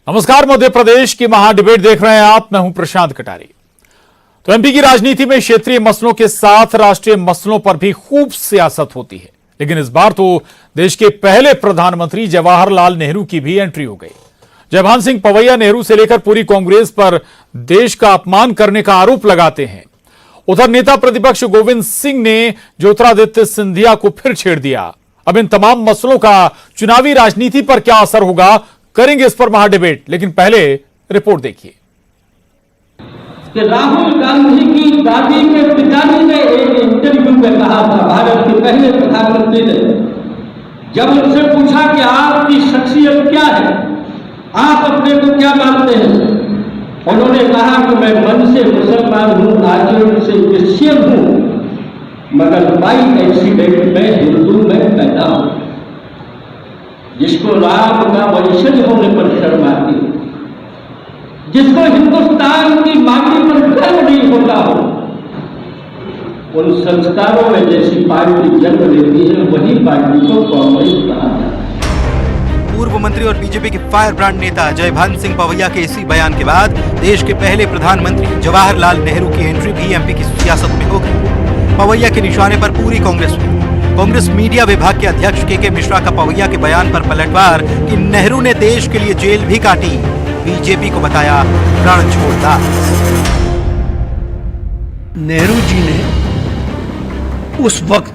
नमस्कार, मध्य प्रदेश की महाडिबेट देख रहे हैं आप। मैं हूं प्रशांत कटारी। तो एमपी की राजनीति में क्षेत्रीय मसलों के साथ राष्ट्रीय मसलों पर भी खूब सियासत होती है, लेकिन इस बार तो देश के पहले प्रधानमंत्री जवाहरलाल नेहरू की भी एंट्री हो गई। जयभान सिंह पवैया नेहरू से लेकर पूरी कांग्रेस पर देश का अपमान करने का आरोप लगाते हैं। उधर नेता प्रतिपक्ष गोविंद सिंह ने ज्योतिरादित्य सिंधिया को फिर छेड़ दिया। अब इन तमाम मसलों का चुनावी राजनीति पर क्या असर होगा, करेंगे इस पर महाडिबेट, लेकिन पहले रिपोर्ट देखिए। कि राहुल गांधी की दादी के पिताजी ने एक इंटरव्यू में कहा था, भारत के पहले प्रधानमंत्री ने, जब उनसे पूछा कि आपकी शख्सियत क्या है, आप अपने को क्या मानते हैं, उन्होंने कहा कि मैं मन से मुसलमान हूं, आचरण से क्रिश्चियन हूं, मगर बाई एक्सीडेंट में हिंदू में पैदा हूं, जिसको राम का वंशज होने पर शर्म आती है, जिसको हिंदुस्तान की माटी पर गर्व नहीं होता हो, उन संस्कारों में जैसी पार्टी जन्म लेती है वही पार्टी को कांग्रेस कहा जाता है। पूर्व मंत्री और बीजेपी के फायर ब्रांड नेता जयभान सिंह पवैया के इसी बयान के बाद देश के पहले प्रधानमंत्री जवाहरलाल नेहरू की एंट्री भी एमपी की सियासत में हो गई। पवैया के निशाने पर पूरी कांग्रेस हुई। कांग्रेस मीडिया विभाग के अध्यक्ष के मिश्रा का पवैया के बयान पर पलटवार कि नेहरू ने देश के लिए जेल भी काटी, बीजेपी को बताया रण छोड़दास। नेहरू जी ने उस वक्त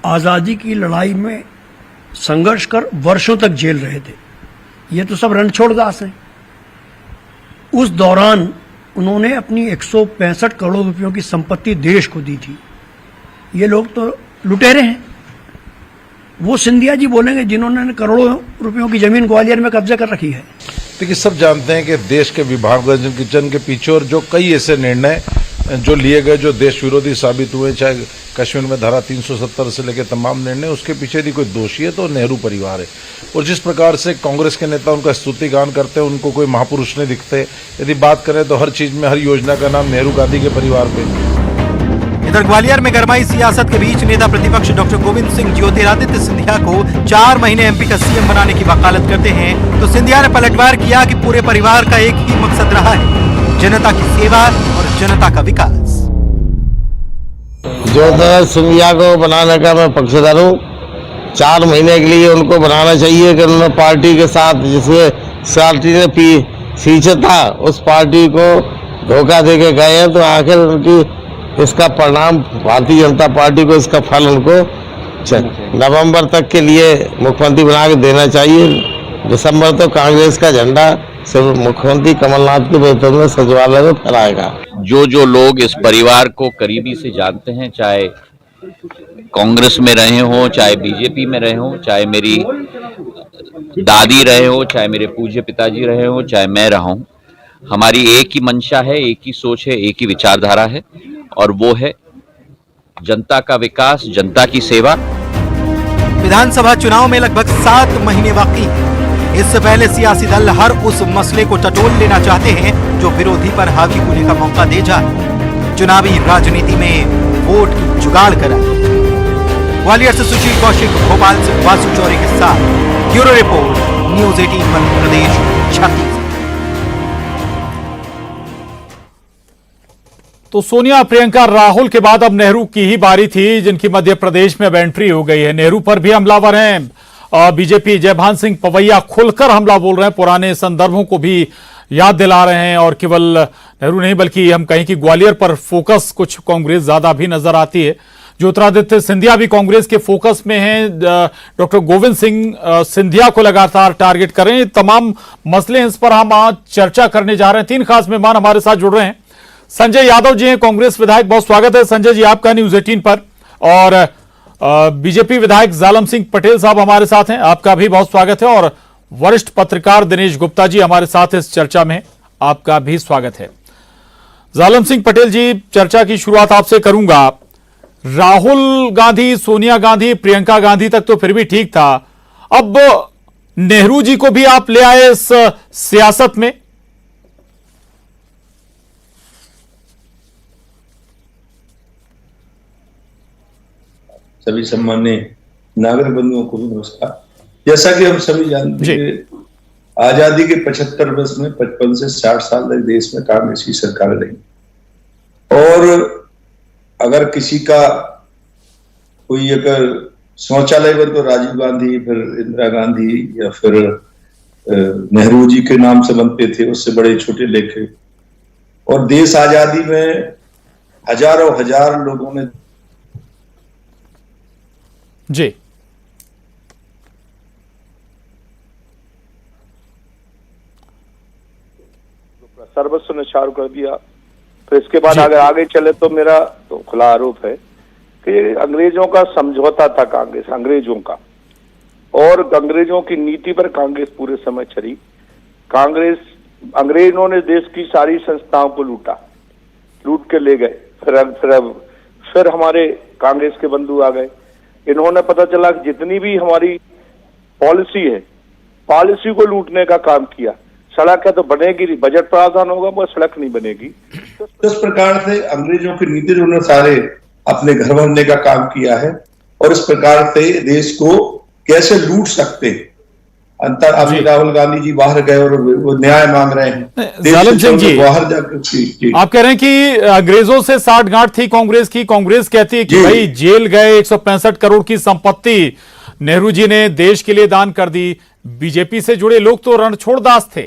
आजादी की लड़ाई में संघर्ष कर वर्षों तक जेल रहे थे। ये तो सब रणछोड़दास हैं। उस दौरान उन्होंने अपनी 165 करोड़ रुपयों की संपत्ति देश को दी थी। ये लोग तो लुटेरे हैं। वो सिंधिया जी बोलेंगे जिन्होंने करोड़ों रुपयों की जमीन ग्वालियर में कब्जा कर रखी है। देखिए, सब जानते हैं कि देश के विभाजन के पीछे और जो कई ऐसे निर्णय जो लिए गए जो देश विरोधी साबित हुए, चाहे कश्मीर में धारा 370 से लेकर तमाम निर्णय, उसके पीछे यदि कोई दोषी है तो नेहरू परिवार है। और जिस प्रकार से कांग्रेस के नेता उनका स्तुतिगान करते हैं, उनको कोई महापुरुष नहीं दिखते। यदि बात करें तो हर चीज में, हर योजना का नाम नेहरू गांधी के परिवार पे। इधर ग्वालियर में गरमाई सियासत के बीच नेता प्रतिपक्ष डॉक्टर गोविंद सिंह ज्योतिरादित्य सिंधिया को 4 महीने एमपी का सीएम बनाने की वकालत करते हैं, तो सिंधिया ने पलटवार किया कि पूरे परिवार का एक ही मकसद रहा है, जनता की सेवा और जनता का विकास। ज्योतिरादित्य सिंधिया को बनाने का मैं पक्षधर हूँ। 4 महीने के लिए उनको बनाना चाहिए कि उन्होंने पार्टी के साथ, जिसमें पार्टी ने पीछे था, उस पार्टी को धोखा दे के गए हैं, तो आखिर उनकी इसका परिणाम भारतीय जनता पार्टी को, इसका फल उनको नवंबर तक के लिए मुख्यमंत्री बना के देना चाहिए। दिसंबर तो कांग्रेस का झंडा सिर्फ मुख्यमंत्री कमलनाथ के नेतृत्व में सचिवालय में फहराएगा। जो लोग इस परिवार को करीबी से जानते हैं, चाहे कांग्रेस में रहे हों, चाहे बीजेपी में रहे हों, चाहे मेरी दादी रहे हो, चाहे मेरे पूज्य पिताजी रहे हो, चाहे मैं रहा हूं, हमारी एक ही मंशा है, एक ही सोच है, एक ही विचारधारा है, और वो है जनता का विकास, जनता की सेवा। विधानसभा चुनाव में लगभग 7 महीने बाकी हैं। इससे पहले सियासी दल हर उस मसले को टटोल लेना चाहते हैं जो विरोधी पर हावी होने का मौका दे जाए। चुनावी राजनीति में वोट की जुगाड़ करा। ग्वालियर से सुशील कौशिक, भोपाल से वासु चौरे के साथ bureau report, news 18 Madhya Pradesh, Chhattisgarh. तो सोनिया, प्रियंका, राहुल के बाद अब नेहरू की ही बारी थी, जिनकी मध्य प्रदेश में अब एंट्री हो गई है। नेहरू पर भी हमलावर हैं बीजेपी। जयभान सिंह पवैया खुलकर हमला बोल रहे हैं, पुराने संदर्भों को भी याद दिला रहे हैं, और केवल नेहरू नहीं बल्कि हम कहें कि ग्वालियर पर फोकस कुछ कांग्रेस ज्यादा भी नजर आती है। ज्योतिरादित्य सिंधिया भी कांग्रेस के फोकस में हैं। डॉक्टर गोविंद सिंह सिंधिया को लगातार टारगेट कर रहे हैं। तमाम मसले, इस पर हम आज चर्चा करने जा रहे हैं। 3 खास मेहमान हमारे साथ जुड़ रहे हैं। संजय यादव जी हैं, कांग्रेस विधायक, बहुत स्वागत है संजय जी आपका न्यूज़ 18 पर। और बीजेपी विधायक जालम सिंह पटेल साहब हमारे साथ हैं, आपका भी बहुत स्वागत है। और वरिष्ठ पत्रकार दिनेश गुप्ता जी हमारे साथ इस चर्चा में, आपका भी स्वागत है। जालम सिंह पटेल जी, चर्चा की शुरुआत आपसे करूंगा। राहुल गांधी, सोनिया गांधी, प्रियंका गांधी तक तो फिर भी ठीक था, अब नेहरू जी को भी आप ले आए इस सियासत में। सभी सम्मान्य नागरिक बंधुओं को भी नमस्कार। जैसा कि हम सभी जानते हैं, आजादी के 75 वर्ष में 55 से 60 साल तक देश में कांग्रेस की सरकार रही। और अगर किसी का कोई अगर शौचालय बन तो राजीव गांधी, फिर इंदिरा गांधी या फिर नेहरू जी के नाम से बनते थे, उससे बड़े छोटे लेखे। और देश आजादी में हजारों हजार लोगों ने जी सर्वस्व निछावर कर दिया। फिर इसके बाद जी। अगर आगे चले तो मेरा तो खुला आरोप है कि अंग्रेजों का समझौता था कांग्रेस, अंग्रेजों का, और अंग्रेजों की नीति पर कांग्रेस पूरे समय चली। कांग्रेस, अंग्रेजों ने देश की सारी संस्थाओं को लूट के ले गए। फिर हमारे कांग्रेस के बंधु आ गए। इन्होंने पता चला कि जितनी भी हमारी पॉलिसी है, पॉलिसी को लूटने का काम किया। सड़क है तो बनेगी, बजट प्रावधान होगा, वो सड़क नहीं बनेगी। तो इस प्रकार से अंग्रेजों की नीति उन्होंने सारे अपने घर भरने का काम किया है। और इस प्रकार से देश को कैसे लूट सकते अंतर। अभी राहुल गांधी जी बाहर गए और वो न्याय मांग रहे हैं। जालिम सिंह जी, बाहर जाकर आप कह रहे हैं कि अंग्रेजों से साठगांठ थी कांग्रेस की। कांग्रेस कहती है कि भाई जेल गए, 165 करोड़ की संपत्ति नेहरू जी ने देश के लिए दान कर दी। बीजेपी से जुड़े लोग तो रणछोड़ दास थे।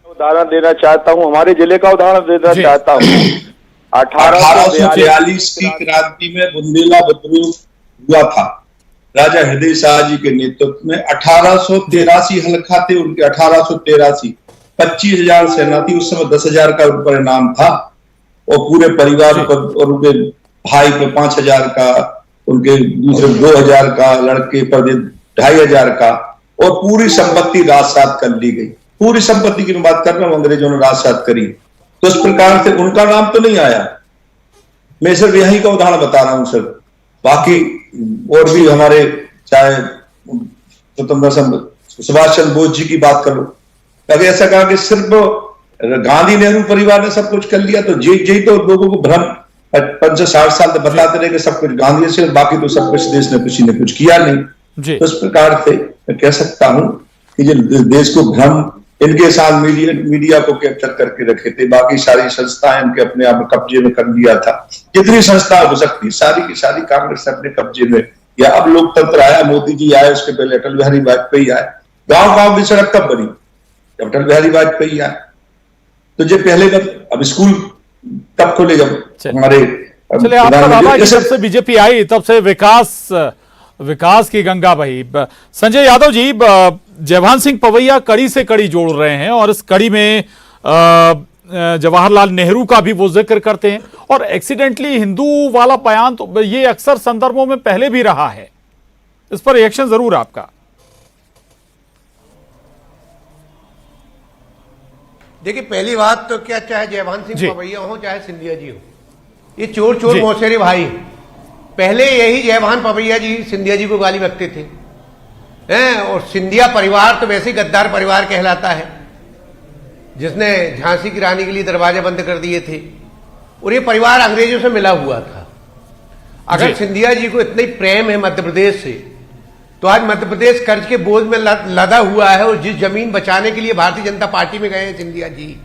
उदाहरण देना चाहता हूं, हमारे जिले का उदाहरण देना चाहता हूं। 1842 की क्रांति में बुंदेला विद्रोह हुआ था राजा हृदय शाह जी के नेतृत्व में। 1883 हल्का थे उनके, 1883 25,000 सेना थी उस समय, 10,000 का उन पर इनाम था। और पूरे परिवार पर और उनके भाई पर 5,000 का, उनके दूसरे 2,000 का, लड़के पर 2,500 का, और पूरी संपत्ति राजसात कर ली गई। पूरी संपत्ति की मैं बात कर रहा हूं, अंग्रेजों ने राजसात करी। तो इस प्रकार से उनका नाम तो नहीं आया। मैं सिर्फ यही का उदाहरण बता रहा हूं सर। बाकी और भी हमारे, चाहे सुभाष चंद्र बोस जी की बात करो, कभी ऐसा कहा कि सिर्फ गांधी नेहरू परिवार ने सब कुछ कर लिया, तो जी तो लोगों को भ्रम 50-60 साल तक बताते रहे कि सब कुछ गांधी से, बाकी तो सब कुछ देश ने किसी ने कुछ किया नहीं। तो इस प्रकार से मैं कह सकता हूं कि जो देश को भ्रम इनके साथ मीडिया को कैप्चर करके रखे थे। बाकी सारी संस्थाएं इनके अपने आप कब्जे में कर लिया था। जितनी संस्था हो सकती सारी की सारी कांग्रेस अपने कब्जे में। या अब लोकतंत्र आया, मोदी जी आए, उसके पहले अटल बिहारी वाजपेयी आए। गांव की सड़क कब बनी? जब अटल बिहारी वाजपेयी आए। तो जो पहले अब स्कूल तब खोले जब हमारे, चले आपका दावा कि जब से बीजेपी आई तब से विकास की गंगा बही। संजय यादव जी, जयभान सिंह पवैया कड़ी से कड़ी जोड़ रहे हैं और इस कड़ी में जवाहरलाल नेहरू का भी वो जिक्र करते हैं। और एक्सीडेंटली हिंदू वाला बयान तो ये अक्सर संदर्भों में पहले भी रहा है। इस पर रिएक्शन जरूर आपका। देखिए, पहली बात तो क्या, चाहे जयभान सिंह पवैया हो चाहे सिंधिया जी हो, ये चोर चोर मौसेरे भाई। पहले यही जयभान पवैया जी सिंधिया जी को गाली बकते थे हैं। और सिंधिया परिवार तो वैसे ही गद्दार परिवार कहलाता है, जिसने झांसी की रानी के लिए दरवाजे बंद कर दिए थे। और ये परिवार अंग्रेजों से मिला हुआ था। अगर सिंधिया जी को इतना ही प्रेम है मध्य प्रदेश से, तो आज मध्य प्रदेश कर्ज के बोझ में लदा हुआ है। और जिस जमीन बचाने के लिए भारतीय जनता पार्टी में गए हैं सिंधिया जी,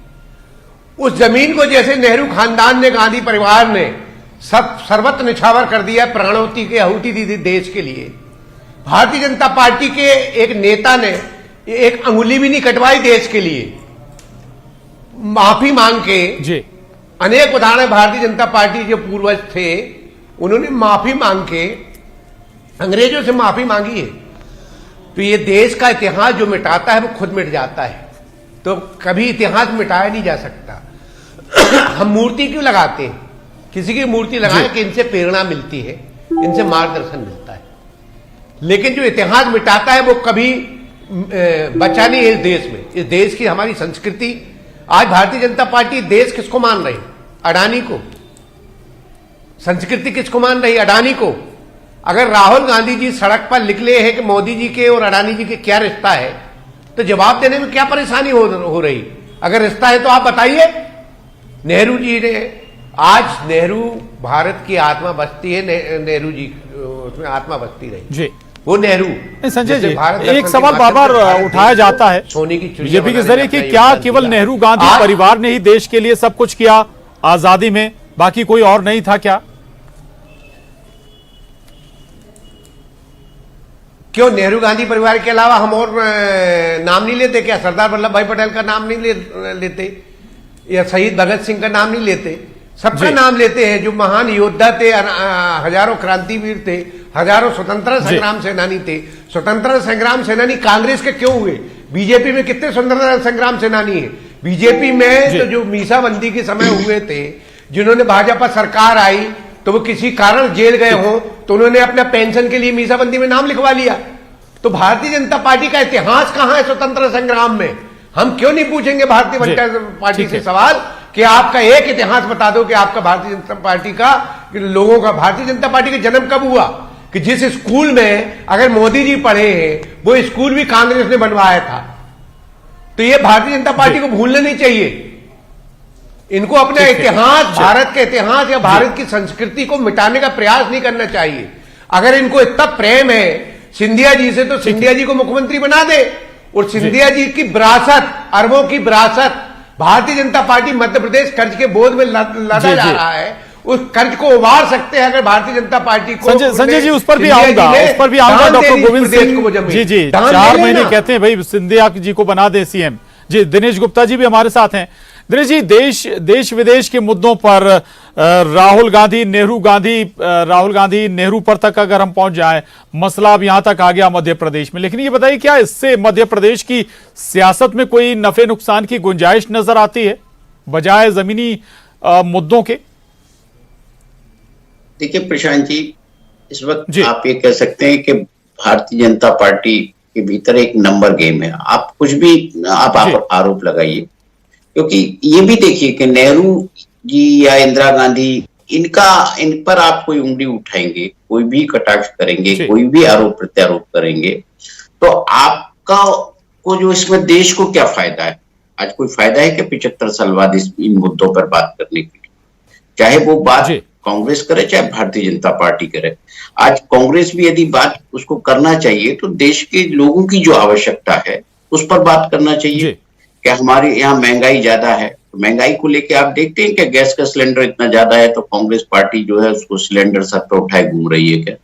उस जमीन को जैसे नेहरू खानदान ने, गांधी परिवार ने सब सर्वत्र निछावर कर दिया, प्राणोती की आहुति दी थी देश के लिए। भारतीय जनता पार्टी के एक नेता ने एक अंगुली भी नहीं कटवाई देश के लिए, माफी मांग के। अनेक उदाहरण, भारतीय जनता पार्टी जो पूर्वज थे उन्होंने माफी मांग के अंग्रेजों से माफी मांगी है। तो ये देश का इतिहास जो मिटाता है वो खुद मिट जाता है। तो कभी इतिहास मिटाया नहीं जा सकता। हम मूर्ति क्यों लगाते हैं? किसी की मूर्ति लगाएं कि इनसे प्रेरणा मिलती है, इनसे मार्गदर्शन मिलता है। लेकिन जो इतिहास मिटाता है वो कभी बचा नहीं है इस देश में। इस देश की हमारी संस्कृति, आज भारतीय जनता पार्टी देश किसको मान रही? अडानी को। संस्कृति किसको मान रही? अडानी को। अगर राहुल गांधी जी सड़क पर निकले हैं कि मोदी जी के और अडानी जी के क्या रिश्ता है, तो जवाब देने में क्या परेशानी हो रही? अगर रिश्ता है तो आप बताइए। नेहरू जी ने आज नेहरू भारत की आत्मा बसती है, नेहरू जी उसमें आत्मा बसती रही जी। वो नेहरू। संजय जी, भारत एक सवाल बार बार उठाया जाता है सोने की बीजेपी के जरिए कि क्या केवल नेहरू गांधी परिवार ने ही देश के लिए सब कुछ किया आजादी में, बाकी कोई और नहीं था क्या? क्यों नेहरू गांधी परिवार के अलावा हम और नाम नहीं लेते क्या? सरदार वल्लभ भाई पटेल का नाम नहीं लेते या शहीद भगत सिंह का नाम नहीं लेते? सबका नाम लेते हैं। जो महान योद्धा थे, हजारों क्रांतिवीर थे, हजारों स्वतंत्रता संग्राम सेनानी थे। स्वतंत्रता संग्राम सेनानी कांग्रेस के क्यों हुए? बीजेपी में कितने स्वतंत्रता संग्राम सेनानी है? बीजेपी में तो जो मीसाबंदी के समय हुए थे, जिन्होंने भाजपा सरकार आई तो वो किसी कारण जेल गए हो तो उन्होंने अपना पेंशन के लिए मीसाबंदी में नाम लिखवा लिया। तो भारतीय जनता पार्टी का इतिहास कहां है स्वतंत्रता संग्राम में? हम क्यों नहीं पूछेंगे भारतीय जनता पार्टी से सवाल कि आपका एक इतिहास बता दो कि आपका भारतीय जनता पार्टी का लोगों का भारतीय जनता पार्टी का जन्म कब हुआ? कि जिस स्कूल में अगर मोदी जी पढ़े हैं वो स्कूल भी कांग्रेस ने बनवाया था। तो ये भारतीय जनता पार्टी को भूलना नहीं चाहिए। इनको अपना इतिहास, भारत के इतिहास या भारत की संस्कृति को मिटाने का प्रयास नहीं करना चाहिए। अगर इनको इतना प्रेम है सिंधिया जी से तो सिंधिया जी को मुख्यमंत्री बना दे और सिंधिया जी की विरासत, अरबों की विरासत भारतीय जनता पार्टी मध्य प्रदेश कर्ज के बोझ में लदा जा रहा है, उस कर्ज को उबार सकते हैं अगर भारतीय जनता पार्टी को। संजय जी, उस पर भी आऊंगा डॉक्टर गोविंद सिंह जी। 4 महीने कहते हैं भाई सिंधिया जी को बना दे सीएम जी। दिनेश गुप्ता जी भी हमारे साथ हैं। दिनेश जी, देश विदेश के मुद्दों पर राहुल गांधी नेहरू पर तक अगर हम पहुंच जाएं, मसला अब यहां तक आ गया मध्य प्रदेश में, लेकिन ये बताइए क्या इससे मध्य प्रदेश की सियासत में कोई नफे नुकसान की गुंजाइश नजर आती है बजाय जमीनी मुद्दों के? देखिए प्रशांत जी, इस वक्त आप ये कह सकते हैं कि भारतीय जनता पार्टी के भीतर एक नंबर गेम है। आप कुछ भी आप आरोप लगाइए, क्योंकि ये भी देखिए कि नेहरू जी या इंदिरा गांधी, इन पर आप कोई उंगली उठाएंगे, कोई भी कटाक्ष करेंगे, कोई भी आरोप प्रत्यारोप करेंगे, तो आपका को जो इसमें देश को क्या फायदा है? आज कोई फायदा है कि 75 साल बाद इन मुद्दों पर बात करने के लिए? चाहे वो बात कांग्रेस करे चाहे भारतीय जनता पार्टी करे। आज कांग्रेस भी यदि बात उसको करना चाहिए तो देश के लोगों की जो आवश्यकता है उस पर बात करना चाहिए। क्या हमारे यहाँ महंगाई ज्यादा है? तो महंगाई को लेके आप देखते हैं कि गैस का सिलेंडर इतना ज्यादा है तो कांग्रेस पार्टी जो है उसको सिलेंडर सर पर उठाए घूम रही है क्या?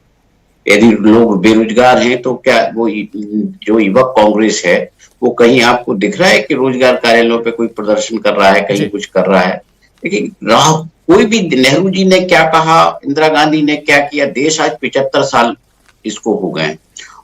यदि लोग बेरोजगार हैं तो क्या वो जो युवक कांग्रेस है वो कहीं आपको दिख रहा है कि रोजगार कार्यालयों पे कोई प्रदर्शन कर रहा है, कहीं कुछ कर रहा है? लेकिन कोई भी, नेहरू जी ने क्या कहा, इंदिरा गांधी ने क्या किया, देश आज 75 साल इसको हो गए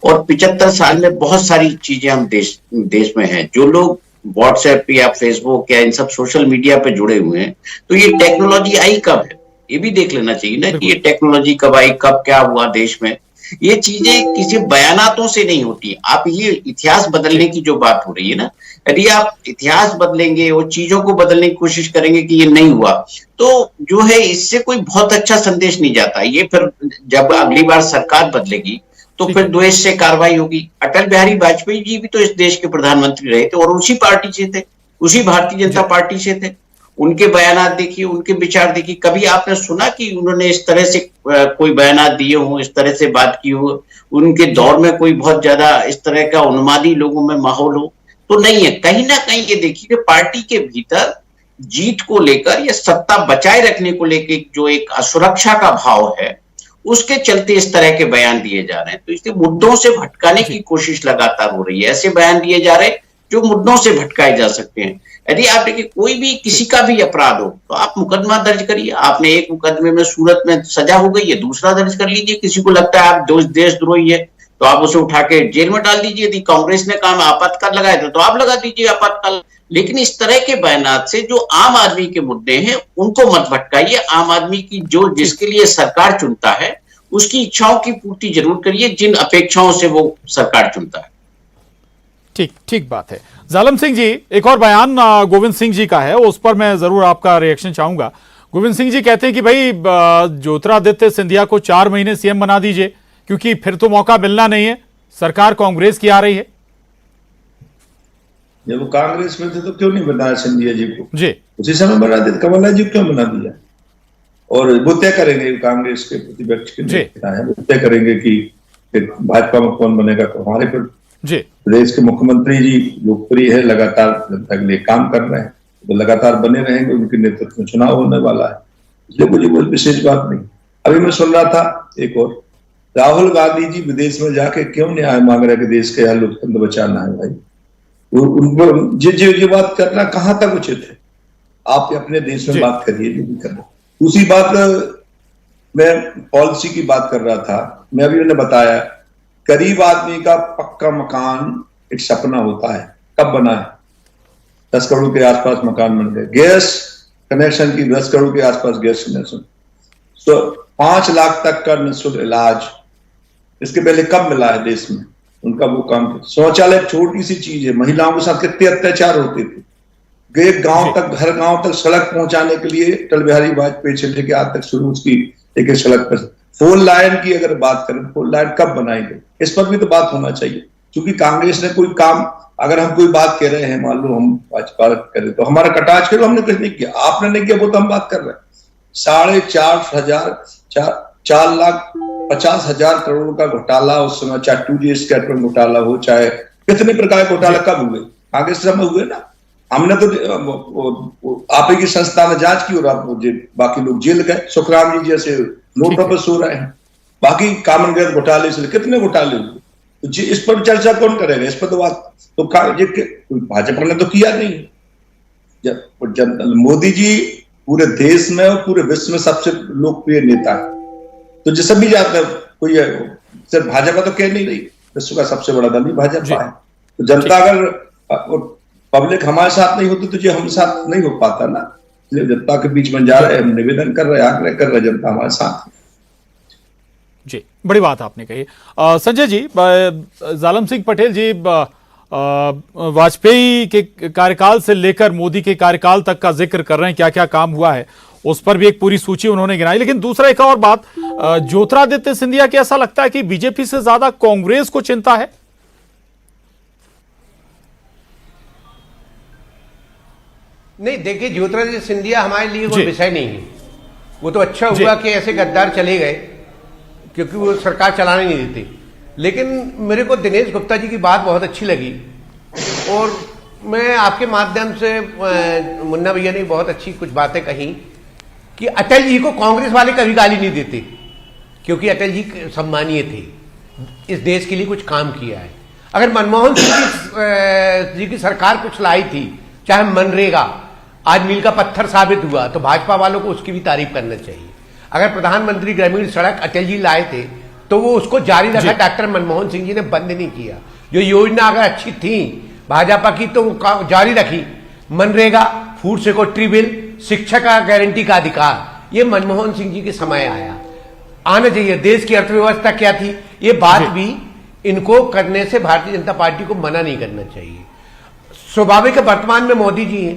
और 75 साल में बहुत सारी चीजें हम देश में हैं। जो लोग व्हाट्सएप या फेसबुक या इन सब सोशल मीडिया पे जुड़े हुए हैं, तो ये टेक्नोलॉजी आई कब है ये भी देख लेना चाहिए ना कि ये टेक्नोलॉजी कब आई, कब क्या हुआ देश में। ये चीजें किसी बयानातों से नहीं होती। आप ये इतिहास बदलने की जो बात हो रही है ना, यदि आप इतिहास बदलेंगे और चीजों को बदलने की कोशिश करेंगे कि ये नहीं हुआ, तो जो है इससे कोई बहुत अच्छा संदेश नहीं जाता। ये फिर जब अगली बार सरकार बदलेगी तो फिर द्वेष से कार्रवाई होगी। अटल बिहारी वाजपेयी जी भी तो इस देश के प्रधानमंत्री रहे थे और उसी पार्टी से थे, उसी भारतीय जनता पार्टी से थे। उनके बयानात देखिए, उनके विचार देखिए, कभी आपने सुना कि उन्होंने इस तरह से कोई बयानात दिए हों, इस तरह से बात की हो? उनके दौर में कोई बहुत ज्यादा इस तरह का उन्मादी लोगों में माहौल हो तो नहीं है। कहीं ना कहीं ये देखिए कि पार्टी के भीतर जीत को लेकर या सत्ता बचाए रखने को लेकर जो एक असुरक्षा का भाव है उसके चलते इस तरह के बयान दिए जा रहे हैं। तो इसलिए मुद्दों से भटकाने की कोशिश लगातार हो रही है। ऐसे बयान दिए जा रहे हैं जो मुद्दों से भटकाए जा सकते हैं। यदि आप देखिए कोई भी किसी का भी अपराध हो तो आप मुकदमा दर्ज करिए। आपने एक मुकदमे में सूरत में सजा हो गई है, दूसरा दर्ज कर लीजिए। किसी को लगता है आप देशद्रोही है तो आप उसे उठा के जेल में डाल दीजिए। यदि कांग्रेस ने काम आपातकाल लगाया था तो आप लगा दीजिए आपातकाल। लेकिन इस तरह के बयानात से जो आम आदमी के मुद्दे हैं उनको मत भटकाइए। आम आदमी की जो जिसके लिए सरकार चुनता है उसकी इच्छाओं की पूर्ति जरूर करिए जिन अपेक्षाओं से वो सरकार चुनता है। ठीक बात है। जालम सिंह जी, एक और बयान गोविंद सिंह जी का है, उस पर मैं जरूर आपका रिएक्शन चाहूंगा। गोविंद सिंह जी कहते हैं कि भाई ज्योतिरादित्य सिंधिया को 4 महीने सीएम बना दीजिए क्योंकि फिर तो मौका मिलना नहीं है, सरकार कांग्रेस की आ रही है। जब वो कांग्रेस में थे तो क्यों नहीं बनाया सिंधिया जी को? जी, उसी समय बना दिया। कमलनाथ जी क्यों बना दिया? और वो तय करेंगे, कांग्रेस के प्रतिपक्ष के नेता है, वो तय करेंगे कि भाजपा में कौन बनेगा। तो हमारे प्रदेश के मुख्यमंत्री जी लोकप्रिय है, लगातार जनता के लिए काम कर रहे हैं, तो लगातार बने रहेंगे, उनके नेतृत्व में चुनाव होने वाला है, इसलिए मुझे कोई विशेष बात नहीं। अभी मैं सुन रहा था एक और, राहुल गांधी जी विदेश में जाके क्यों न्याय मांग रहे कि देश के यहाँ लोकतंत्र बचाना है भाई, उनको ये बात करना कहां तक उचित है? आप अपने देश में बात करिए, जो भी करना। दूसरी बात, मैं पॉलिसी की बात कर रहा था, मैं अभी उन्हें बताया, गरीब आदमी का पक्का मकान एक सपना होता है, कब बना है? 10 करोड़ के आसपास मकान बन गए। गैस कनेक्शन की 10 करोड़ के आसपास गैस कनेक्शन, तो 5 लाख तक का निःशुल्क इलाज, इसके पहले कब मिला है देश में? उनका वो काम। शौचालय छोटी सी चीज है, महिलाओं के साथ कितने अत्याचार होते थे। एक गांव तक, हर गांव तक सड़क पहुंचाने के लिए अटल बिहारी वाजपेयी से लेकर आज तक शुरू उसकी एक सड़क पर 4 लाइन की अगर बात करें, 4 लाइन कब बनाई गई, इस पर भी तो बात होना चाहिए। क्योंकि कांग्रेस ने कोई काम, अगर हम कोई बात कह रहे हैं, मान लो हम भाजपा करें तो हमारा कटाच करो, हमने कुछ नहीं किया, आपने नहीं किया, वो तो हम बात कर रहे हैं। 4,50,000 करोड़ का घोटाला उस समय, चाहे 2G स्कैटर घोटाला हो, चाहे कितने प्रकार के घोटाला कब हुए? कांग्रेस समय हुए ना। हमने तो आप ही की संस्था ने जांच की और आप बाकी लोग जेल गए, सुखराम जी जैसे नोटों पर सो रहे हैं। बाकी कॉमनवेल्थ घोटाले से कितने घोटाले हुए, तो इस पर चर्चा कौन करेगा? इस पर तो बात तो भाजपा ने तो किया नहीं। जब मोदी जी पूरे देश में और पूरे विश्व में सबसे लोकप्रिय नेता है, तो जो सभी जाते हैं, कोई सिर्फ भाजपा तो कह नहीं रही, विश्व का सबसे बड़ा दल ही भाजपा है। तो जनता अगर पब्लिक हमारे साथ नहीं होती तो जो हम साथ नहीं हो पाता ना, इसलिए जनता के बीच में जा रहे हैं, हम निवेदन कर रहे हैं, आग्रह कर रहे हैं, जनता हमारे साथ। जी, बड़ी बात आपने कही। संजय जी, जालम सिंह पटेल जी वाजपेयी के कार्यकाल से लेकर मोदी के कार्यकाल तक का जिक्र कर रहे हैं, क्या क्या काम हुआ है उस पर भी एक पूरी सूची उन्होंने गिनाई। लेकिन दूसरा एक और बात, ज्योतिरादित्य सिंधिया की ऐसा लगता है कि बीजेपी से ज्यादा कांग्रेस को चिंता है। नहीं, देखिए, ज्योतिरादित्य सिंधिया हमारे लिए वो विषय नहीं है। वो तो अच्छा हुआ कि ऐसे गद्दार चले गए, क्योंकि वो सरकार चलाने नहीं देते। लेकिन मेरे को दिनेश गुप्ता जी की बात बहुत अच्छी लगी, और मैं आपके माध्यम से, मुन्ना भैया ने बहुत अच्छी कुछ बातें कही कि अटल जी को कांग्रेस वाले कभी गाली नहीं देते, क्योंकि अटल जी सम्मानीय थे, इस देश के लिए कुछ काम किया है। अगर मनमोहन सिंह जी की सरकार कुछ लाई थी, चाहे मनरेगा आज मील का पत्थर साबित हुआ, तो भाजपा वालों को उसकी भी तारीफ करना चाहिए। अगर प्रधानमंत्री ग्रामीण सड़क अटल जी लाए थे, तो वो उसको जारी रखा, डॉक्टर मनमोहन सिंह जी ने बंद नहीं किया। जो योजना अगर अच्छी थी भाजपा की तो जारी रखी। मनरेगा, फूड सिक्योरिटी बिल, शिक्षा का गारंटी का अधिकार, ये मनमोहन सिंह जी के समय आना चाहिए। देश की अर्थव्यवस्था क्या थी, ये बात भी इनको करने से भारतीय जनता पार्टी को मना नहीं करना चाहिए। स्वाभाविक है, वर्तमान में मोदी जी हैं,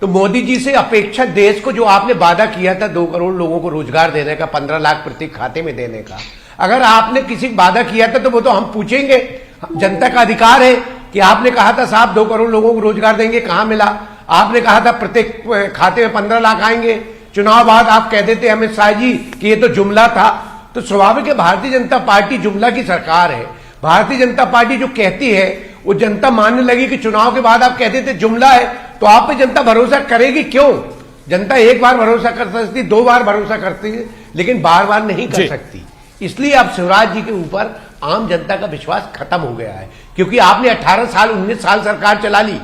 तो मोदी जी से अपेक्षा देश को जो आपने वादा किया था 2 करोड़ लोगों को रोजगार देने का, 15 लाख प्रति खाते में देने का, अगर आपने किसी वादा किया था तो वो तो हम पूछेंगे, जनता का अधिकार है कि आपने कहा था साहब 2 करोड़ लोगों को रोजगार देंगे, कहां मिला? आपने कहा था प्रत्येक खाते में 15 लाख आएंगे, चुनाव बाद आप कह देते अमित शाह जी कि ये तो जुमला था। तो स्वाभाविक है, भारतीय जनता पार्टी जुमला की सरकार है। भारतीय जनता पार्टी जो कहती है वो जनता मानने लगी कि चुनाव के बाद आप कहते थे जुमला है, तो आप पे जनता भरोसा करेगी क्यों? जनता एक बार भरोसा कर सकती, 2 बार भरोसा करती है, लेकिन बार बार नहीं कर सकती। इसलिए अब शिवराज जी के ऊपर आम जनता का विश्वास खत्म हो गया है, क्योंकि आपने 18 साल 19 साल सरकार चला ली।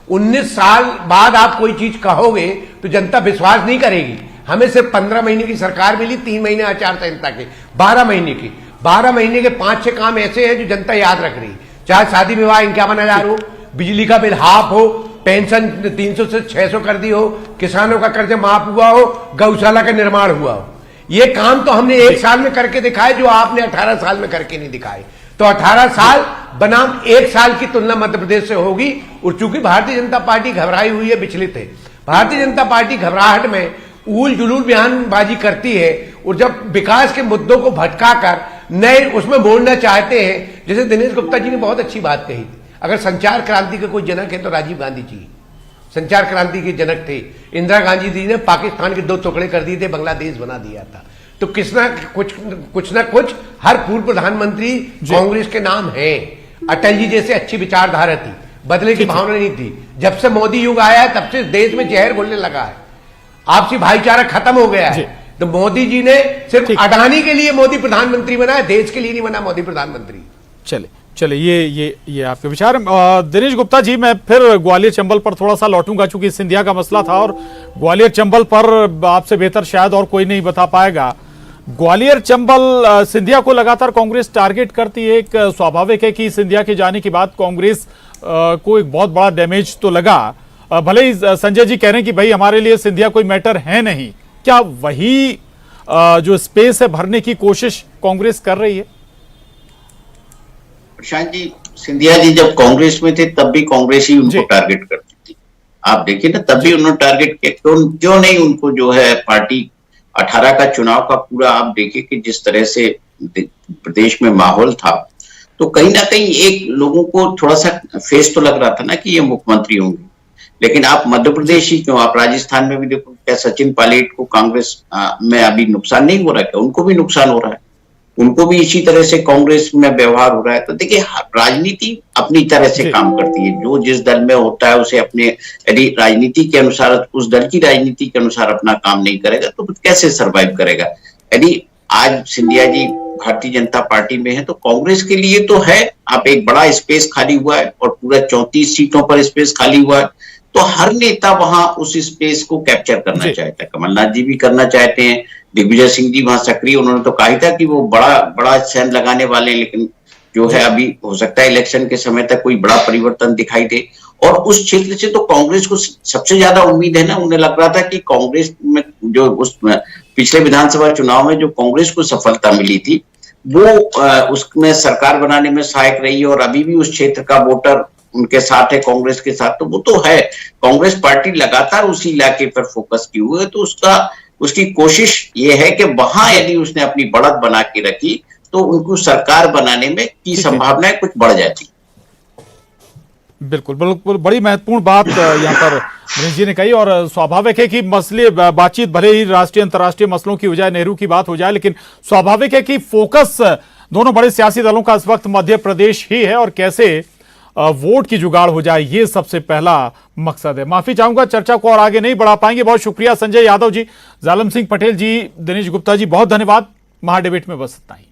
19 साल बाद आप कोई चीज कहोगे तो जनता विश्वास नहीं करेगी। हमें सिर्फ 15 महीने की सरकार मिली, 3 महीने आचार संहिता के, 12 महीने की, 12 महीने के 5-6 काम ऐसे हैं जो जनता याद रख रही। चाहे शादी विवाह 51,000 हो, बिजली का बिल हाफ हो, पेंशन 300 से 600 कर दी हो, किसानों का कर्ज माफ हुआ हो, गौशाला का निर्माण हुआ हो। ये काम तो हमने 1 साल में करके दिखाए, जो आपने 18 साल में करके नहीं दिखाए। तो 18 साल बनाम 1 साल की तुलना मध्य प्रदेश से होगी। और चूंकि भारतीय जनता पार्टी घबराई हुई है, विचलित है, भारतीय जनता पार्टी घबराहट में ऊल जुलूल बयानबाजी करती है, और जब विकास के मुद्दों को भटकाकर नए उसमें बोलना चाहते हैं, जैसे दिनेश गुप्ता जी ने बहुत अच्छी बात कही थी, अगर संचार क्रांति के कोई जनक है तो राजीव गांधी जी। संचार क्रांति के जनक थे। इंदिरा गांधी जी ने पाकिस्तान के 2 टुकड़े कर दिए थे, बांग्लादेश बना दिया था। तो कुछ ना कुछ हर पूर्व प्रधानमंत्री कांग्रेस के नाम है। अटल जी जैसे अच्छी विचारधारा थी, बदले की भावना नहीं थी। जब से मोदी युग आया है तब से देश में जहर घुलने लगा है, आपसी भाईचारा खत्म हो गया है। तो मोदी जी ने सिर्फ अडानी के लिए मोदी प्रधानमंत्री बना है, देश के लिए नहीं बना मोदी प्रधानमंत्री। चले ये आपके विचार। दिनेश गुप्ता जी, मैं फिर ग्वालियर चंबल पर थोड़ा सा लौटूंगा, चूंकि सिंधिया का मसला था और ग्वालियर चंबल पर आपसे बेहतर शायद और कोई नहीं बता पाएगा। ग्वालियर चंबल सिंधिया को लगातार कांग्रेस टारगेट करती है। एक स्वाभाविक है कि सिंधिया के जाने के बाद कांग्रेस को एक बहुत बड़ा डैमेज तो लगा। भले ही संजय जी कह रहे हैं कि भाई हमारे लिए सिंधिया कोई मैटर है नहीं, क्या वही जो स्पेस है भरने की कोशिश कांग्रेस कर रही है? प्रशांत जी, सिंधिया जी जब कांग्रेस में थे तब भी कांग्रेस ही उनको टारगेट करती थी। आप देखिए ना, तब भी उन्होंने टारगेट किया। क्यों नहीं उनको जो है पार्टी 18 का चुनाव का पूरा आप देखिए कि जिस तरह से प्रदेश में माहौल था, तो कहीं ना कहीं एक लोगों को थोड़ा सा फेस तो लग रहा था ना कि ये मुख्यमंत्री होंगे। लेकिन आप मध्य प्रदेश ही क्यों, आप राजस्थान में भी देखो, क्या सचिन पायलट को कांग्रेस में अभी नुकसान नहीं हो रहा है? क्या उनको भी नुकसान हो रहा है? उनको भी इसी तरह से कांग्रेस में व्यवहार हो रहा है। तो देखिए, राजनीति अपनी तरह से काम करती है। जो जिस दल में होता है उसे अपने, यदि राजनीति के अनुसार, उस दल की राजनीति के अनुसार अपना काम नहीं करेगा तो कैसे सरवाइव करेगा? यदि आज सिंधिया जी भारतीय जनता पार्टी में है तो कांग्रेस के लिए तो है, आप एक बड़ा स्पेस खाली हुआ है और पूरा 34 सीटों पर स्पेस खाली हुआ है, तो हर नेता वहां उस स्पेस को कैप्चर करना चाहता है। कमलनाथ जी भी करना चाहते हैं, दिग्विजय सिंह जी वहां सक्रिय, उन्होंने तो कहा था कि वो बड़ा सेंध लगाने वाले हैं, लेकिन जो है अभी हो सकता है इलेक्शन के समय तक कोई बड़ा परिवर्तन दिखाई दे। और उस क्षेत्र से तो कांग्रेस को सबसे ज्यादा उम्मीद है ना। उन्हें लग रहा था कि कांग्रेस में जो उस पिछले विधानसभा चुनाव में जो कांग्रेस को सफलता मिली थी वो उसमें सरकार बनाने में सहायक रही है, और अभी भी उस क्षेत्र का वोटर उनके साथ है, कांग्रेस के साथ। तो वो तो है, कांग्रेस पार्टी लगातार उसी इलाके पर फोकस की हुई है। तो उसकी कोशिश ये है कि वहां यदि उसने अपनी बढ़त बना के रखी तो उनको सरकार बनाने में की संभावनाएं कुछ बढ़ जाती। बिल्कुल बिल्कुल, बड़ी महत्वपूर्ण बात यहाँ पर दिनेश जी ने कही। और स्वाभाविक है कि मसले बातचीत भले ही राष्ट्रीय अंतर्राष्ट्रीय मसलों की हो जाए, नेहरू की बात हो जाए, लेकिन स्वाभाविक है कि फोकस दोनों बड़े सियासी दलों का इस वक्त मध्य प्रदेश ही है और कैसे वोट की जुगाड़ हो जाए, ये सबसे पहला मकसद है। माफी चाहूंगा, चर्चा को और आगे नहीं बढ़ा पाएंगे। बहुत शुक्रिया संजय यादव जी, जालम सिंह पटेल जी, दिनेश गुप्ता जी, बहुत धन्यवाद। महाडिबेट में बस इतना ही।